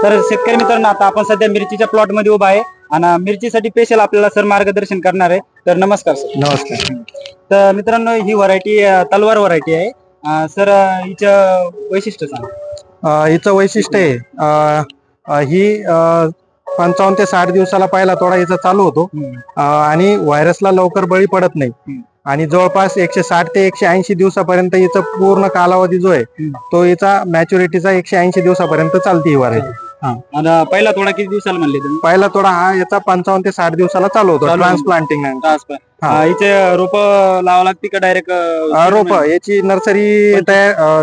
तर शेतकरी मित्रांनो, आता आपण सध्या मिरचीच्या प्लॉट मध्ये उभा आहे आणि मिरचीसाठी स्पेशल आपल्याला सर मार्गदर्शन करणार आहे. तर नमस्कार सर. नमस्कार. तर मित्रांनो, ही व्हरायटी तलवार व्हरायटी आहे. सर, हिचं वैशिष्ट्य सांगा. हिचं वैशिष्ट्य आहे ही 55 ते 60 दिवसाला पहिला तोडा हिचा चालू होतो आणि व्हायरसला लवकर बळी पडत नाही आणि जवळपास 160 ते 180 दिवसापर्यंत हिचा पूर्ण कालावधी जो आहे तो हिचा मॅच्युरिटीचा 180 दिवसापर्यंत चालते ही व्हरायटी. आणि पहिला तोडा किती दिवसाला म्हणले तुम्ही? पहिला तोडा हा याचा 55 ते 60 दिवसाला चालू होतो ट्रान्सप्लांटिंग. हिचे रोप लावा लागते का डायरेक्ट? रोप याची नर्सरी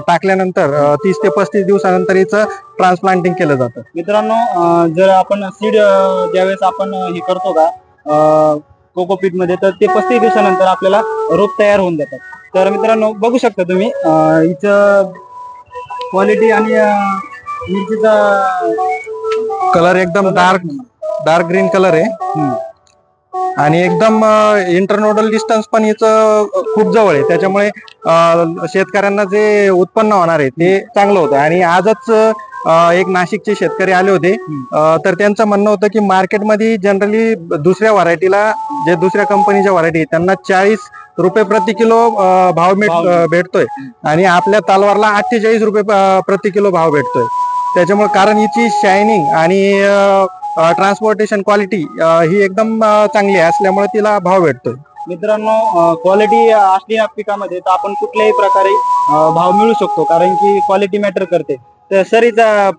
टाकल्यानंतर 30 ते 35 दिवसानंतर हिचं ट्रान्सप्लांटिंग केलं जातं. मित्रांनो, जर आपण सीड ज्यावेळेस आपण हे करतो का कोकोपीट मध्ये, तर ते 35 दिवसानंतर आपल्याला रोप तयार होऊन जातात. तर मित्रांनो, बघू शकता तुम्ही हिचं क्वालिटी आणि मिरचीचा कलर एकदम डार्क ग्रीन कलर आहे आणि एकदम इंटरनोडल डिस्टन्स पण हिचं खूप जवळ आहे, त्याच्यामुळे शेतकऱ्यांना जे उत्पन्न होणार आहे ते चांगलं होतं. आणि आजच एक नाशिकचे शेतकरी आले होते, तर त्यांचं म्हणणं होतं की मार्केटमध्ये जनरली दुसऱ्या व्हरायटीला, जे दुसऱ्या कंपनीच्या व्हरायटी त्यांना 40 रुपये प्रति किलो भाव भेटतोय आणि आपल्या तलवारला 48 रुपये प्रति किलो भाव भेटतोय. त्याच्यामुळे कारण हिची शायनिंग आणि ट्रान्सपोर्टेशन क्वालिटी ही एकदम चांगली असल्यामुळे तिला भाव भेटतोय. मित्रांनो, क्वालिटी असली पिकामध्ये तर आपण कुठल्याही प्रकारे भाव मिळू शकतो, कारण की क्वालिटी मॅटर करते. तर सर, हिचा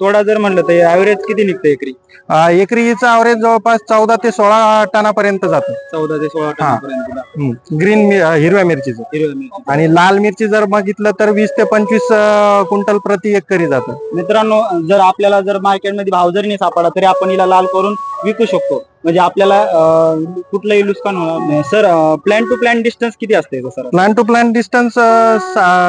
तोडा जर म्हणलं तर ऍव्हरेज किती निघतं एकरी? एकरी हिचा ऍव्हरेज जवळपास 14 ते 16 टनापर्यंत जातो. 14 ते 16 टनापर्यंत ग्रीन हिरव्या मिरचीचं. आणि लाल मिरची जर बघितलं तर 20 ते 25 क्विंटल प्रति एकरी जातं. मित्रांनो, जर आपल्याला जर मार्केटमध्ये भाव जरी नाही सापडला तरी आपण हिला लाल करून विकू शकतो, म्हणजे आपल्याला कुठलंही नुकसान होणार नाही. Sir, plan to plan distance किती असते sir? Plan to plan distance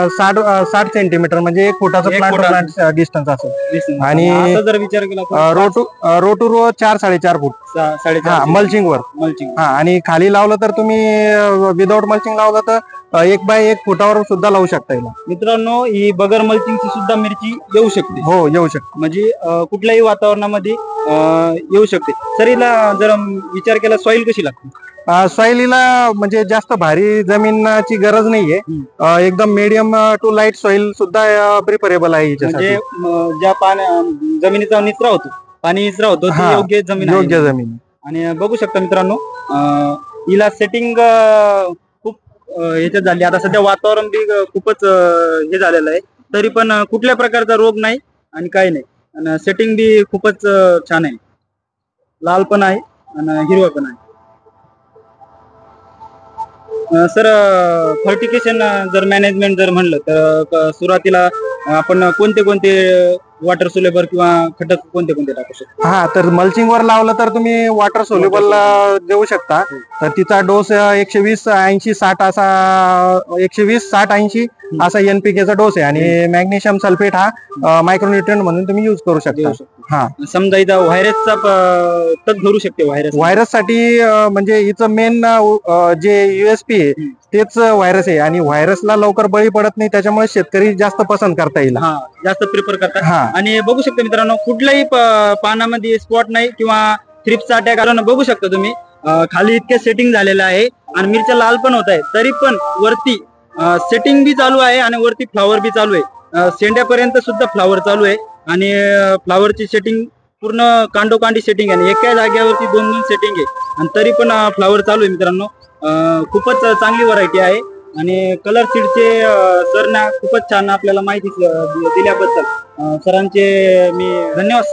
60 centimetre, म्हणजे 1 फुटाचा प्लॅन टू प्लॅन डिस्टन्स असेल. आणि जर विचार केला row to row 4-4.5 foot 4.5 mulching वर. आणि खाली लावलं तर तुम्ही विदाउट मल्चिंग लावलं तर 1 बाय 1 फुटावर सुद्धा लावू शकता हिला. मित्रांनो, ही बगर मल्चिंगची सुद्धा मिरची येऊ शकते. हो, येऊ शकते, म्हणजे कुठल्याही वातावरणामध्ये येऊ शकते. सर, हिला जर विचार केला सॉइल कशी लागते? सॉइलीला म्हणजे जास्त भारी जमीनची गरज नाहीये, एकदम मीडियम टू लाईट सॉइल सुद्धा प्रिफरेबल आहे म्हणजे ज्या जमिनीचा निचरा होतो, पाणी निचरा होतो, योग्य जमीन. आणि बघू शकता मित्रांनो, हिला सेटिंग खूप ह्याच्यात झाली. आता सध्या वातावरण बी खूपच हे झालेलं आहे, तरी पण कुठल्या प्रकारचा रोग नाही आणि काही नाही. आणि सेटिंग बी खूपच छान आहे, लाल पण आहे आणि हिरवा पण आहे. सर, फर्टिकेशन जर मॅनेजमेंट जर म्हणलं तर सुरुवातीला आपण कोणते वॉटर सोल्युबल किंवा खटक कोणते टाकू शकतो? तर मल्चिंग वर लावलं तर तुम्ही वॉटर सोल्युबल देऊ शकता. तर तिचा डोस 120-80-60 असा 120-60-80 असा NPK चा डोस आहे. आणि मॅग्नेशियम सल्फेट हा मायक्रोन्यूट्रिएंट म्हणून तुम्ही युज करू शकता. समजा इथं व्हायरसचा तग धरू शकते. व्हायरस साठी म्हणजे हिचं मेन जे USP आहे तेच व्हायरस आहे आणि व्हायरसला लवकर बळी पडत नाही, त्याच्यामुळे शेतकरी जास्त पसंत करता येईल, जास्त प्रिफर करतात. आणि बघू शकता मित्रांनो, कुठल्याही पानामध्ये स्पॉट नाही किंवा थ्रिप्सचा अटॅक आला ना, बघू शकता तुम्ही खाली इतके सेटिंग झालेलं आहे आणि मिरच्या लाल पण होत आहे, तरी पण वरती सेटिंग बी चालू आहे आणि वरती फ्लॉवर बी चालू आहे. शेंड्यापर्यंत सुद्धा फ्लॉवर चालू आहे आणि फ्लॉवरची सेटिंग पूर्ण कांडोकांडी सेटिंग आहे. एका जागेवरती 2-2 सेटिंग आहे आणि तरी पण फ्लॉवर चालू आहे. मित्रांनो, खूपच चांगली व्हरायटी आहे आणि कलर सीडचे सरना खूपच छान आपल्याला माहिती दिल्याबद्दल सरांचे मी धन्यवाद सर.